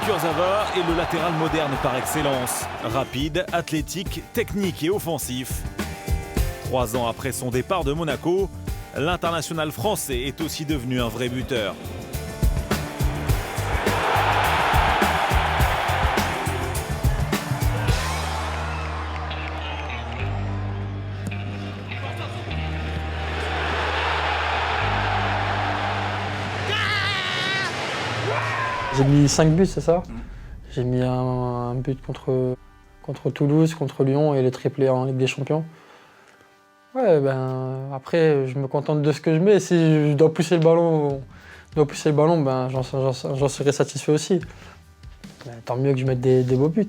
Kurzawa est le latéral moderne par excellence. Rapide, athlétique, technique et offensif. 3 ans après son départ de Monaco, l'international français est aussi devenu un vrai buteur. J'ai mis 5 buts, c'est ça? J'ai mis un but contre Toulouse, contre Lyon et les triplés en Ligue des Champions. Ouais, après, je me contente de ce que je mets. Si je dois pousser le ballon, j'en serai satisfait aussi. Mais tant mieux que je mette des beaux buts.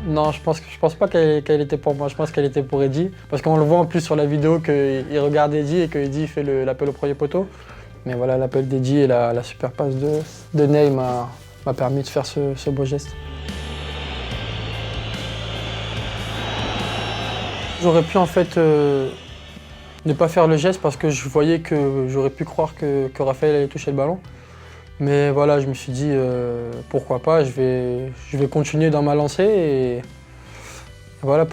Non, je pense pas qu'elle était pour moi, je pense qu'elle était pour Eddy. Parce qu'on le voit en plus sur la vidéo qu'il regarde Eddy et que Eddy fait l'appel au premier poteau. Mais voilà, l'appel d'Eddy et la super passe de Ney m'a permis de faire ce beau geste. J'aurais pu en fait ne pas faire le geste parce que je voyais que j'aurais pu croire que Raphaël allait toucher le ballon. Mais voilà, je me suis dit pourquoi pas, je vais continuer dans ma lancée et voilà,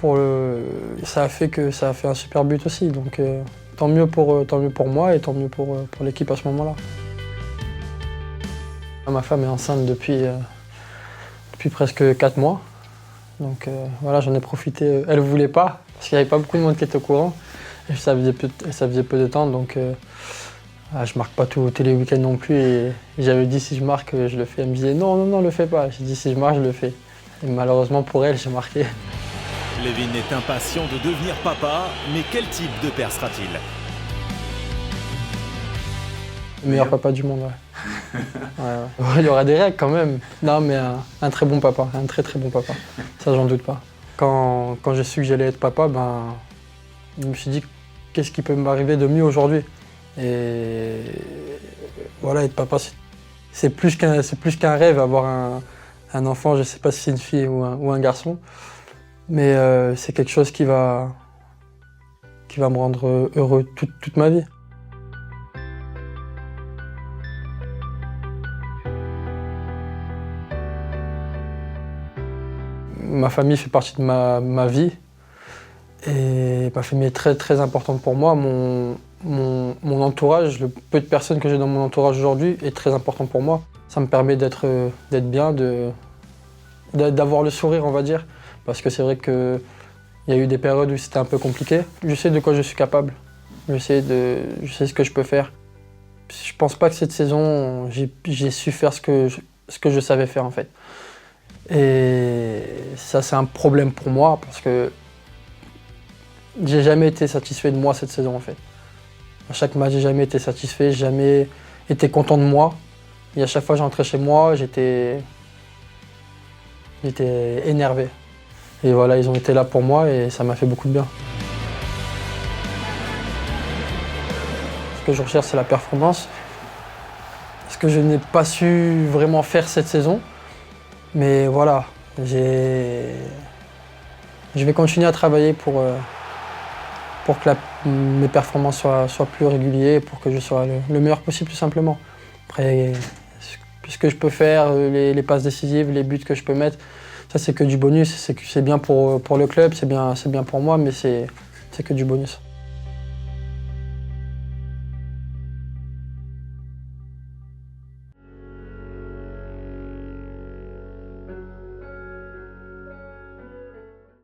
ça a fait un super but aussi. Donc tant mieux pour moi et tant mieux pour l'équipe à ce moment-là. Ma femme est enceinte depuis presque 4 mois. Donc voilà, j'en ai profité. Elle ne voulait pas parce qu'il n'y avait pas beaucoup de monde qui était au courant. Et ça faisait peu de temps, donc je marque pas tous les week-ends non plus. Et j'avais dit si je marque, je le fais. Elle me disait non, le fais pas. J'ai dit si je marque, je le fais. Et malheureusement pour elle, j'ai marqué. Lévin est impatient de devenir papa, mais quel type de père sera-t-il? Le meilleur papa du monde, ouais. Ouais. Il y aura des règles quand même. Non, mais un très bon papa, un très bon papa. Ça, j'en doute pas. Quand j'ai su que j'allais être papa, je me suis dit qu'est-ce qui peut m'arriver de mieux aujourd'hui. Et voilà, être papa, c'est plus qu'un rêve, avoir un enfant, je ne sais pas si c'est une fille ou un garçon, mais c'est quelque chose qui va me rendre heureux toute ma vie. Ma famille fait partie de ma vie et ma famille est très importante pour moi. Mon entourage, le peu de personnes que j'ai dans mon entourage aujourd'hui est très important pour moi. Ça me permet d'être bien, d'avoir le sourire, on va dire. Parce que c'est vrai qu'il y a eu des périodes où c'était un peu compliqué. Je sais de quoi je suis capable. Je sais ce que je peux faire. Je pense pas que cette saison, j'ai su faire ce que je savais faire en fait. Et ça, c'est un problème pour moi parce que j'ai jamais été satisfait de moi cette saison en fait. À chaque match, j'ai jamais été satisfait, j'ai jamais été content de moi. Et à chaque fois que j'entrais chez moi, j'étais énervé. Et voilà, ils ont été là pour moi et ça m'a fait beaucoup de bien. Ce que je recherche, c'est la performance. Ce que je n'ai pas su vraiment faire cette saison. Mais voilà, je vais continuer à travailler pour que mes performances soient plus régulières, pour que je sois le meilleur possible tout simplement. Après, ce que je peux faire, les passes décisives, les buts que je peux mettre, ça c'est que du bonus, c'est bien pour le club, c'est bien pour moi, mais c'est que du bonus.